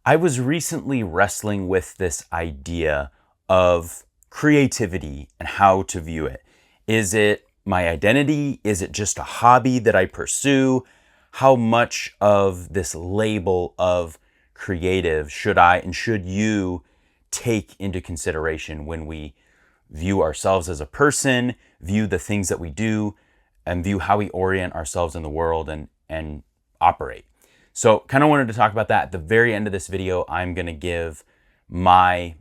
I was recently wrestling with this idea of creativity and how to view it. Is it my identity? Is it just a hobby that I pursue? How much of this label of creative should I and should you take into consideration when we view ourselves as a person, view the things that we do, and view how we orient ourselves in the world and operate? So kind of wanted to talk about that. At the very end of this video, I'm going to give my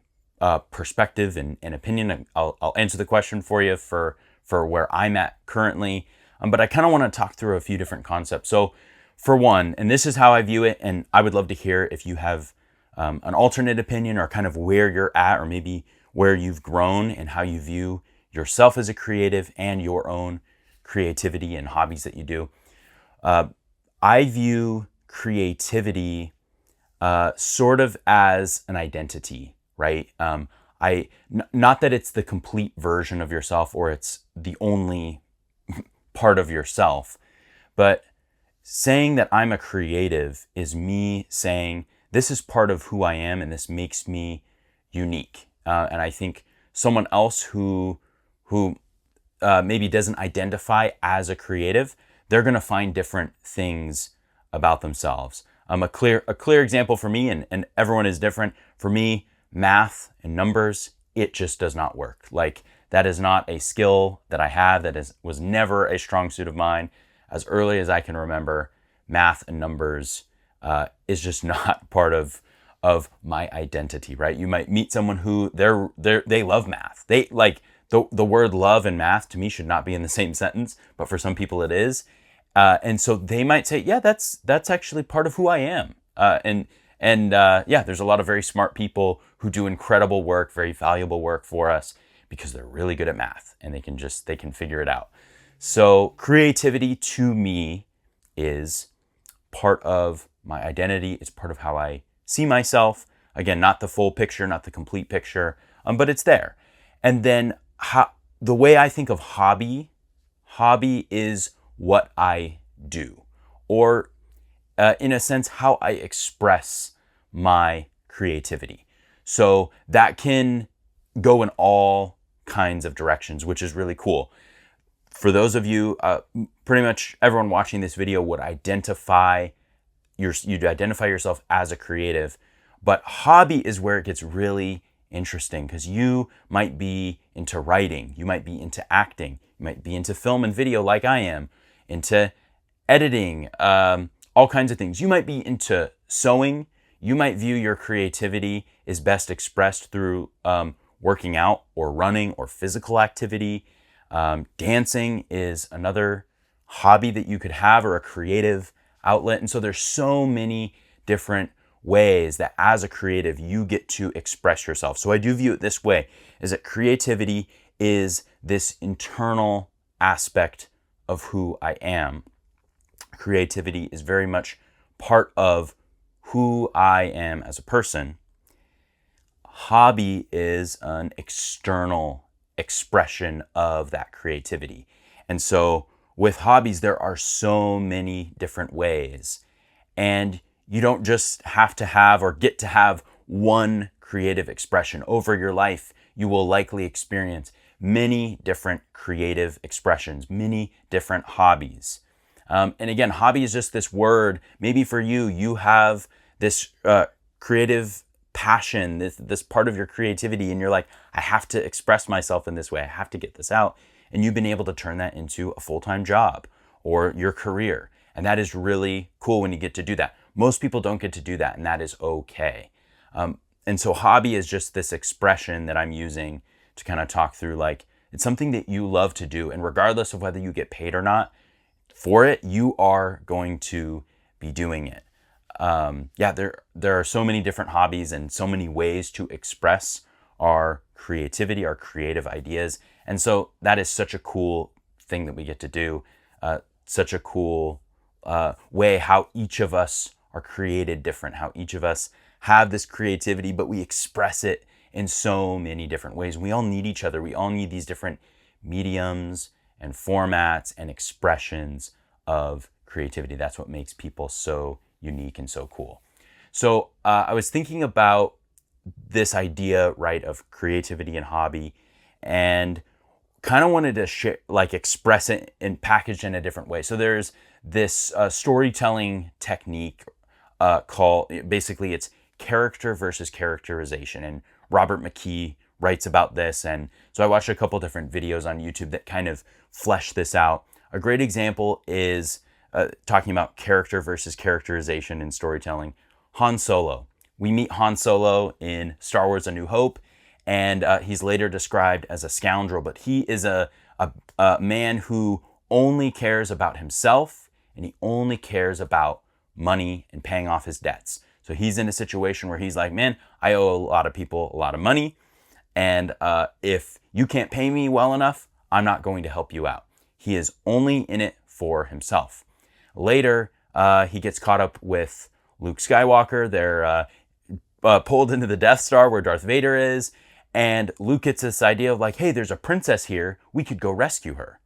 perspective and opinion. I'll answer the question for you for where I'm at currently. But I kind of want to talk through a few different concepts. So for one, and this is how I view it, and I would love to hear if you have an alternate opinion or kind of where you're at, or maybe where you've grown and how you view yourself as a creative and your own creativity and hobbies that you do. I view creativity sort of as an identity, right? Not that it's the complete version of yourself or it's the only part of yourself, but saying that I'm a creative is me saying this is part of who I am and this makes me unique. And I think someone else who maybe doesn't identify as a creative, they're going to find different things about themselves. A clear example for me, and everyone is different. For me, math and numbers, it just does not work. Like, that is not a skill that I have. Was never a strong suit of mine. As early as I can remember, math and numbers is just not part of my identity, right? You might meet someone who they love math. They like the word love and math to me should not be in the same sentence, but for some people it is. And so they might say, yeah, that's actually part of who I am. Yeah, there's a lot of very smart people who do incredible work, very valuable work for us because they're really good at math and they can figure it out. So creativity to me is part of my identity. It's part of how I see myself. Again, not the full picture, not the complete picture, but it's there. And then the way I think of hobby is what I do, or in a sense, how I express my creativity. So that can go in all kinds of directions, which is really cool. For those of you, pretty much everyone watching this video would identify yourself as a creative, but hobby is where it gets really interesting because you might be into writing, you might be into acting, you might be into film and video like I am, into editing, all kinds of things. You might be into sewing. You might view your creativity is best expressed through working out or running or physical activity. Dancing is another hobby that you could have, or a creative outlet. And so there's so many different ways that as a creative you get to express yourself. So I do view it this way, is that creativity is this internal aspect of who I am. Creativity is very much part of who I am as a person. Hobby is an external expression of that creativity. And so with hobbies, there are so many different ways. And you don't just have to have or get to have one creative expression. Over your life, you will likely experience many different creative expressions, many different hobbies. And again, hobby is just this word. Maybe for you, you have this creative passion, this part of your creativity, and you're like, I have to express myself in this way. I have to get this out. And you've been able to turn that into a full-time job or your career. And that is really cool when you get to do that. Most people don't get to do that, and that is okay. And so hobby is just this expression that I'm using to kind of talk through, like, it's something that you love to do. And regardless of whether you get paid or not for it, you are going to be doing it. There are so many different hobbies and so many ways to express our creativity, our creative ideas. And so that is such a cool thing that we get to do. Such a cool way how each of us are created different, how each of us have this creativity, but we express it in so many different ways. We all need each other. We all need these different mediums and formats and expressions of creativity. That's what makes people so unique and so cool. So I was thinking about this idea, right, of creativity and hobby, and kind of wanted to express it and package in a different way. So there's this storytelling technique called, basically it's character versus characterization. And Robert McKee writes about this. And so I watched a couple different videos on YouTube that kind of flesh this out. A great example is talking about character versus characterization in storytelling. Han Solo. We meet Han Solo in Star Wars: A New Hope, and he's later described as a scoundrel, but he is a man who only cares about himself, and he only cares about money and paying off his debts. So he's in a situation where he's like, man, I owe a lot of people a lot of money, and if you can't pay me well enough, I'm not going to help you out. He is only in it for himself. Later, he gets caught up with Luke Skywalker. They're pulled into the Death Star where Darth Vader is, and Luke gets this idea of like, hey, there's a princess here. We could go rescue her.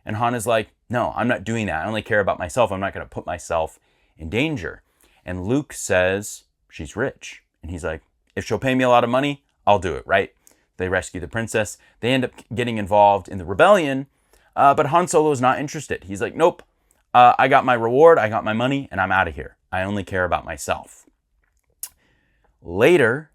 And Han is like, no, I'm not doing that. I only care about myself. I'm not going to put myself in danger. And Luke says, she's rich. And he's like, if she'll pay me a lot of money, I'll do it, right? They rescue the princess. They end up getting involved in the rebellion, but Han Solo is not interested. He's like, nope, I got my reward, I got my money, and I'm out of here. I only care about myself. Later,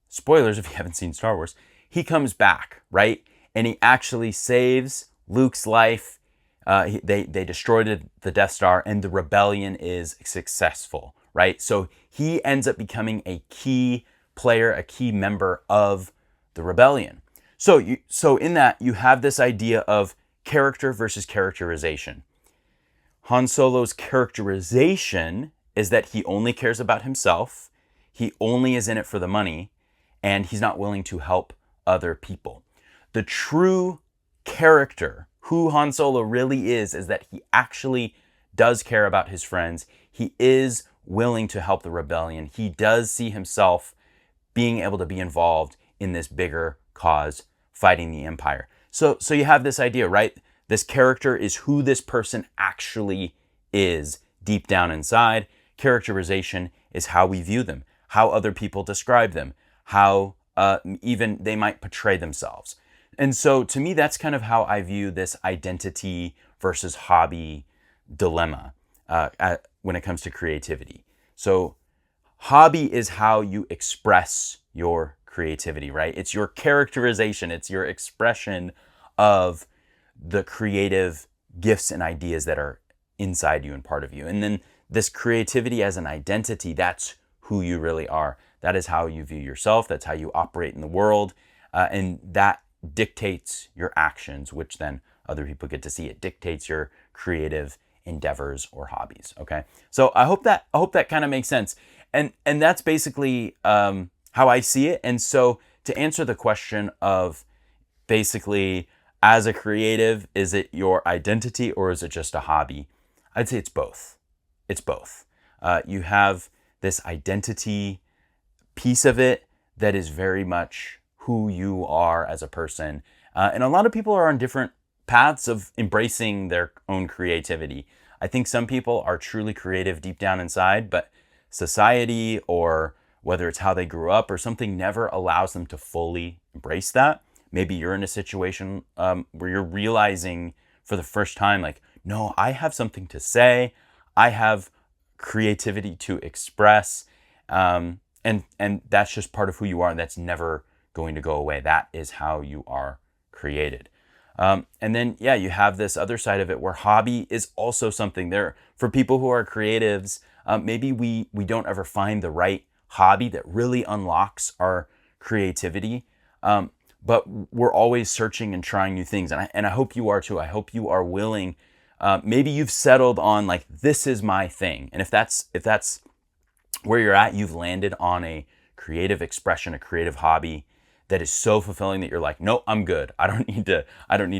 spoilers if you haven't seen Star Wars, he comes back, right? And he actually saves Luke's life. They destroyed the Death Star, and the rebellion is successful, right? So he ends up becoming a key player, a key member of the rebellion. So in that, you have this idea of character versus characterization. Han Solo's characterization is that he only cares about himself, he only is in it for the money, and he's not willing to help other people. The true character, who Han Solo really is that he actually does care about his friends. He is willing to help the rebellion. He does see himself being able to be involved in this bigger cause, fighting the Empire. So you have this idea, right? This character is who this person actually is deep down inside. Characterization is how we view them, how other people describe them, how even they might portray themselves. And so to me, that's kind of how I view this identity versus hobby dilemma when it comes to creativity. So hobby is how you express your creativity, right? It's your characterization. It's your expression of the creative gifts and ideas that are inside you and part of you. And then this creativity as an identity, that's who you really are. That is how you view yourself. That's how you operate in the world. And that dictates your actions, which then other people get to see. It dictates your creative endeavors or hobbies. Okay. So I hope that kind of makes sense. And that's basically how I see it. And so to answer the question of basically, as a creative, is it your identity or is it just a hobby? I'd say it's both. It's both. You have this identity piece of it that is very much who you are as a person. And a lot of people are on different paths of embracing their own creativity. I think some people are truly creative deep down inside, but society, or whether it's how they grew up or something, never allows them to fully embrace that. Maybe you're in a situation where you're realizing for the first time, like, no, I have something to say. I have creativity to express. And that's just part of who you are. And that's never going to go away. That is how you are created. And then, yeah, you have this other side of it where hobby is also something there for people who are creatives. Maybe we don't ever find the right hobby that really unlocks our creativity. But we're always searching and trying new things. And I hope you are too. I hope you are willing. Maybe you've settled on like, this is my thing. And if that's where you're at, you've landed on a creative expression, a creative hobby that is so fulfilling that you're like, no, I'm good. I don't need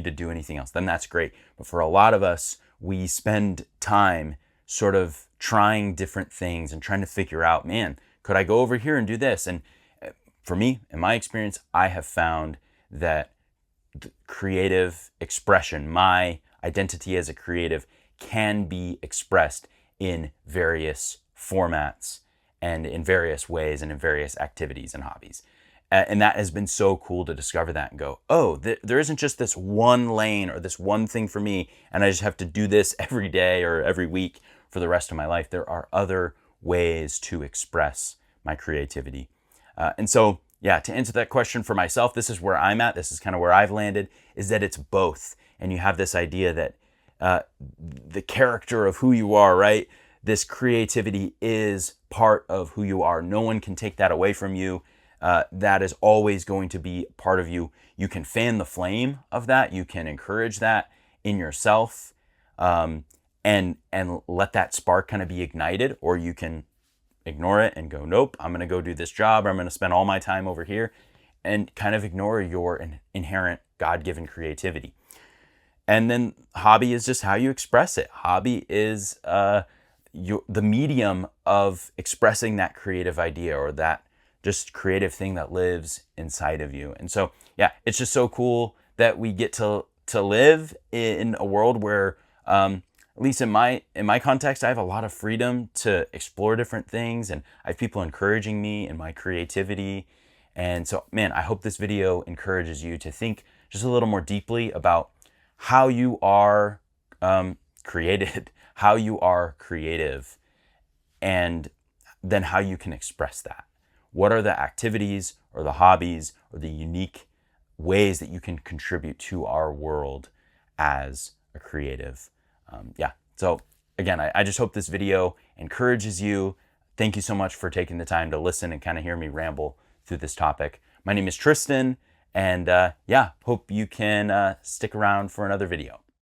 to do anything else. Then that's great. But for a lot of us, we spend time sort of trying different things and trying to figure out, man, could I go over here and do this? And for me, in my experience, I have found that the creative expression, my identity as a creative, can be expressed in various formats and in various ways and in various activities and hobbies. And that has been so cool to discover that and go, oh, there isn't just this one lane or this one thing for me, and I just have to do this every day or every week for the rest of my life. There are other ways to express my creativity. And so, yeah, to answer that question for myself, this is where I'm at. This is kind of where I've landed, is that it's both. And you have this idea that the character of who you are, right? This creativity is part of who you are. No one can take that away from you. That is always going to be part of you. You can fan the flame of that. You can encourage that in yourself, and let that spark kind of be ignited, or you can ignore it and go, nope, I'm going to go do this job, or I'm going to spend all my time over here, and kind of ignore your inherent God-given creativity. And then hobby is just how you express it. Hobby is the medium of expressing that creative idea or that just creative thing that lives inside of you. And so, yeah, it's just so cool that we get to live in a world where, at least in my context, I have a lot of freedom to explore different things, and I have people encouraging me in my creativity. And so, man, I hope this video encourages you to think just a little more deeply about how you are created, how you are creative, and then how you can express that. What are the activities or the hobbies or the unique ways that you can contribute to our world as a creative? So again, I just hope this video encourages you. Thank you so much for taking the time to listen and kind of hear me ramble through this topic. My name is Tristan, and hope you can stick around for another video.